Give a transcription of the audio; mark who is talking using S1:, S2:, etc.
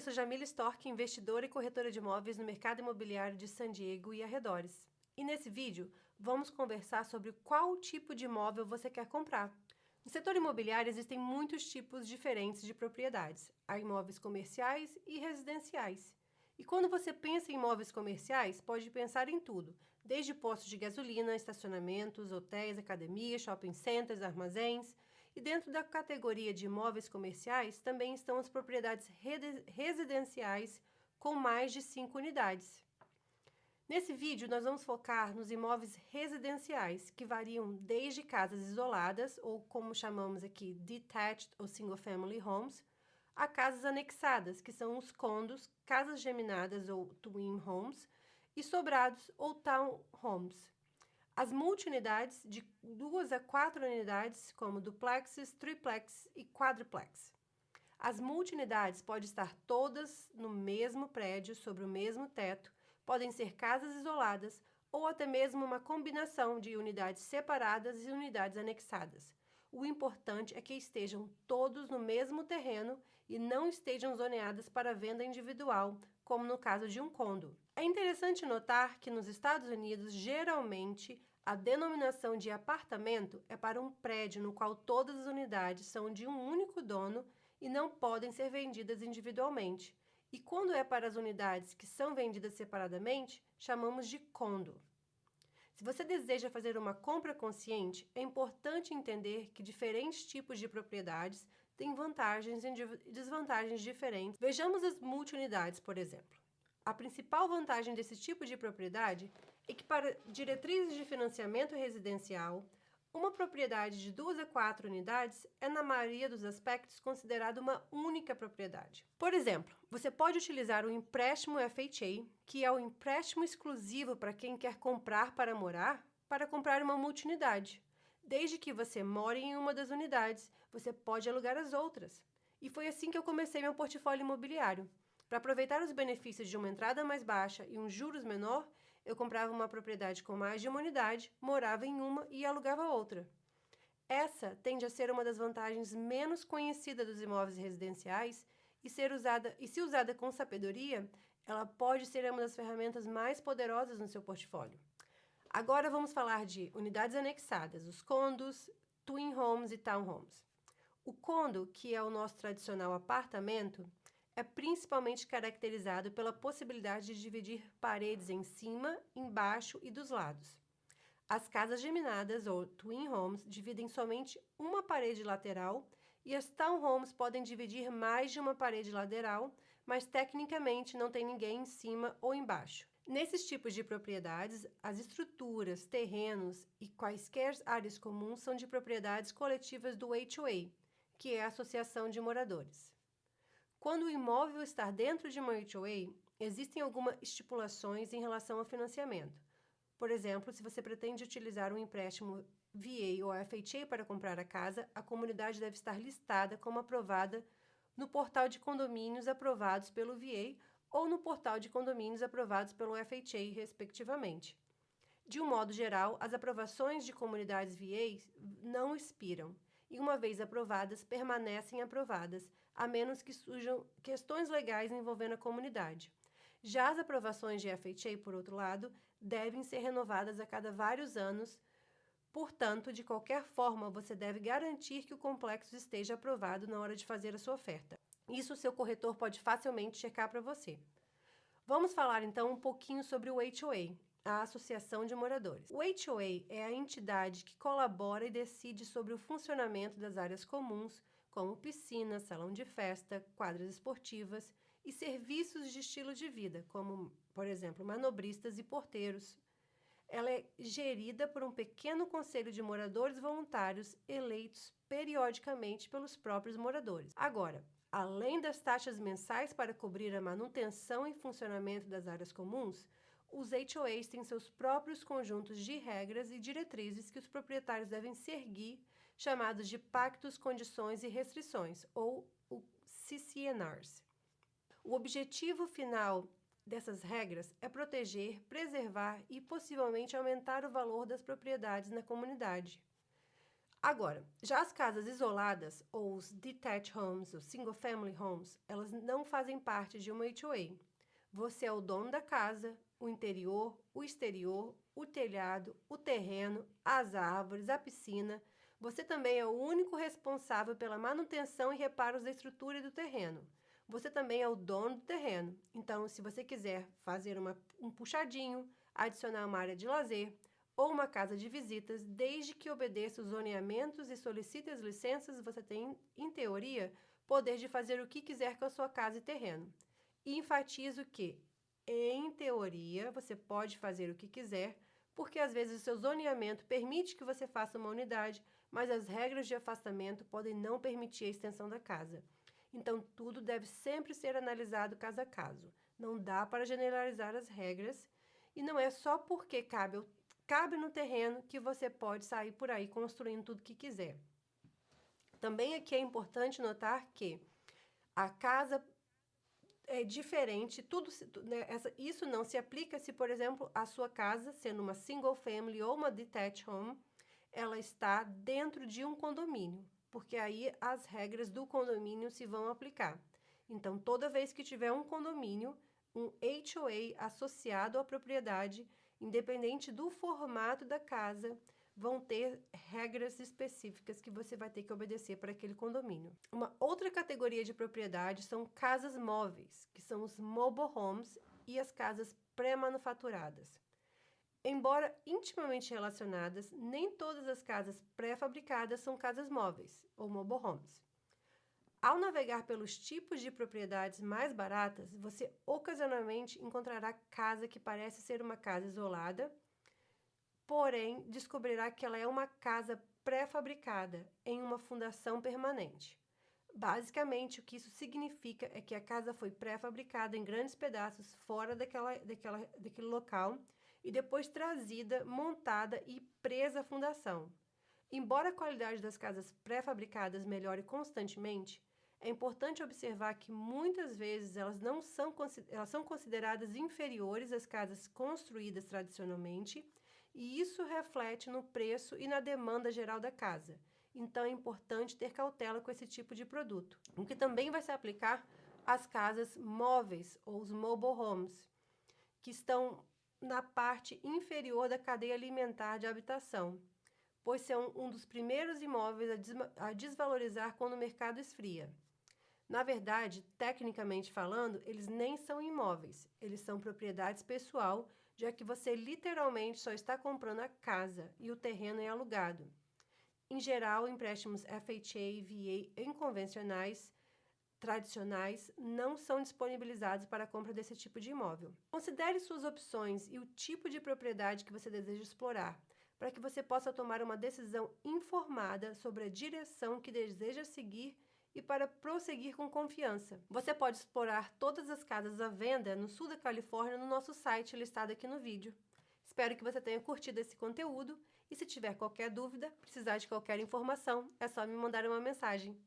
S1: sou Jamila Stork, investidora e corretora de imóveis no mercado imobiliário de San Diego e arredores. E nesse vídeo, vamos conversar sobre qual tipo de imóvel você quer comprar. No setor imobiliário existem muitos tipos diferentes de propriedades. Há imóveis comerciais e residenciais. E quando você pensa em imóveis comerciais, pode pensar em tudo, desde postos de gasolina, estacionamentos, hotéis, academias, shopping centers, armazéns. E dentro da categoria de imóveis comerciais também estão as propriedades residenciais com mais de 5 unidades. Nesse vídeo, nós vamos focar nos imóveis residenciais, que variam desde casas isoladas, ou como chamamos aqui, detached ou single family homes, a casas anexadas, que são os condos, casas geminadas ou twin homes, e sobrados ou town homes. As multi-unidades de 2 a 4 unidades, como duplexes, triplex e quadruplex. As multi-unidades podem estar todas no mesmo prédio, sobre o mesmo teto, podem ser casas isoladas ou até mesmo uma combinação de unidades separadas e unidades anexadas. O importante é que estejam todos no mesmo terreno e não estejam zoneadas para venda individual, como no caso de um condo. É interessante notar que nos Estados Unidos, geralmente, a denominação de apartamento é para um prédio no qual todas as unidades são de um único dono e não podem ser vendidas individualmente. E quando é para as unidades que são vendidas separadamente, chamamos de condo. Se você deseja fazer uma compra consciente, é importante entender que diferentes tipos de propriedades têm vantagens e desvantagens diferentes. Vejamos as multi-unidades, por exemplo. A principal vantagem desse tipo de propriedade é que, para diretrizes de financiamento residencial, uma propriedade de 2 a 4 unidades é, na maioria dos aspectos, considerada uma única propriedade. Por exemplo, você pode utilizar o empréstimo FHA, que é o empréstimo exclusivo para quem quer comprar para comprar uma multi-unidade. Desde que você more em uma das unidades, você pode alugar as outras. E foi assim que eu comecei meu portfólio imobiliário. Para aproveitar os benefícios de uma entrada mais baixa e um juros menor, eu comprava uma propriedade com mais de uma unidade, morava em uma e alugava outra. Essa tende a ser uma das vantagens menos conhecidas dos imóveis residenciais e se usada com sabedoria, ela pode ser uma das ferramentas mais poderosas no seu portfólio. Agora vamos falar de unidades anexadas, os condos, twin homes e townhomes. O condo, que é o nosso tradicional apartamento, é principalmente caracterizado pela possibilidade de dividir paredes em cima, embaixo e dos lados. As casas geminadas, ou twin homes, dividem somente uma parede lateral e as townhomes podem dividir mais de uma parede lateral, mas tecnicamente não tem ninguém em cima ou embaixo. Nesses tipos de propriedades, as estruturas, terrenos e quaisquer áreas comuns são de propriedades coletivas do HOA, que é a Associação de Moradores. Quando o imóvel está dentro de uma HOA, existem algumas estipulações em relação ao financiamento. Por exemplo, se você pretende utilizar um empréstimo VA ou FHA para comprar a casa, a comunidade deve estar listada como aprovada no portal de condomínios aprovados pelo VA ou no portal de condomínios aprovados pelo FHA, respectivamente. De um modo geral, as aprovações de comunidades VA não expiram e, uma vez aprovadas, permanecem aprovadas, a menos que surjam questões legais envolvendo a comunidade. Já as aprovações de FHA, por outro lado, devem ser renovadas a cada vários anos. Portanto, de qualquer forma, você deve garantir que o complexo esteja aprovado na hora de fazer a sua oferta. Isso o seu corretor pode facilmente checar para você. Vamos falar então um pouquinho sobre o HOA, a Associação de Moradores. O HOA é a entidade que colabora e decide sobre o funcionamento das áreas comuns, como piscina, salão de festa, quadras esportivas e serviços de estilo de vida, como, por exemplo, manobristas e porteiros. Ela é gerida por um pequeno conselho de moradores voluntários eleitos periodicamente pelos próprios moradores. Agora, além das taxas mensais para cobrir a manutenção e funcionamento das áreas comuns, os HOAs têm seus próprios conjuntos de regras e diretrizes que os proprietários devem seguir, chamados de Pactos, Condições e Restrições, ou o CC&Rs. O objetivo final dessas regras é proteger, preservar e possivelmente aumentar o valor das propriedades na comunidade. Agora, já as casas isoladas, ou os detached homes, os single family homes, elas não fazem parte de uma HOA. Você é o dono da casa, o interior, o exterior, o telhado, o terreno, as árvores, a piscina. Você também é o único responsável pela manutenção e reparos da estrutura e do terreno. Você também é o dono do terreno. Então, se você quiser fazer um puxadinho, adicionar uma área de lazer ou uma casa de visitas, desde que obedeça os zoneamentos e solicite as licenças, você tem, em teoria, poder de fazer o que quiser com a sua casa e terreno. E enfatizo que, em teoria, você pode fazer o que quiser, porque às vezes o seu zoneamento permite que você faça uma unidade, mas as regras de afastamento podem não permitir a extensão da casa. Então, tudo deve sempre ser analisado caso a caso. Não dá para generalizar as regras, e não é só porque cabe no terreno que você pode sair por aí construindo tudo que quiser. Também aqui é importante notar que a casa é diferente, isso não se aplica se, por exemplo, a sua casa, sendo uma single family ou uma detached home, ela está dentro de um condomínio, porque aí as regras do condomínio se vão aplicar. Então, toda vez que tiver um condomínio, um HOA associado à propriedade, independente do formato da casa, vão ter regras específicas que você vai ter que obedecer para aquele condomínio. Uma outra categoria de propriedade são casas móveis, que são os mobile homes e as casas pré-manufaturadas. Embora intimamente relacionadas, nem todas as casas pré-fabricadas são casas móveis, ou mobile homes. Ao navegar pelos tipos de propriedades mais baratas, você ocasionalmente encontrará casa que parece ser uma casa isolada, porém descobrirá que ela é uma casa pré-fabricada em uma fundação permanente. Basicamente, o que isso significa é que a casa foi pré-fabricada em grandes pedaços fora daquele local e depois trazida, montada e presa à fundação. Embora a qualidade das casas pré-fabricadas melhore constantemente, é importante observar que muitas vezes elas são consideradas inferiores às casas construídas tradicionalmente, e isso reflete no preço e na demanda geral da casa. Então é importante ter cautela com esse tipo de produto. O que também vai se aplicar às casas móveis, ou os mobile homes, que estão na parte inferior da cadeia alimentar de habitação, pois são um dos primeiros imóveis a desvalorizar quando o mercado esfria. Na verdade, tecnicamente falando, eles nem são imóveis, eles são propriedades pessoal, já que você literalmente só está comprando a casa e o terreno é alugado. Em geral, empréstimos FHA e VA inconvencionais, tradicionais, não são disponibilizados para a compra desse tipo de imóvel. Considere suas opções e o tipo de propriedade que você deseja explorar, para que você possa tomar uma decisão informada sobre a direção que deseja seguir e para prosseguir com confiança. Você pode explorar todas as casas à venda no sul da Califórnia no nosso site listado aqui no vídeo. Espero que você tenha curtido esse conteúdo e se tiver qualquer dúvida, precisar de qualquer informação, é só me mandar uma mensagem.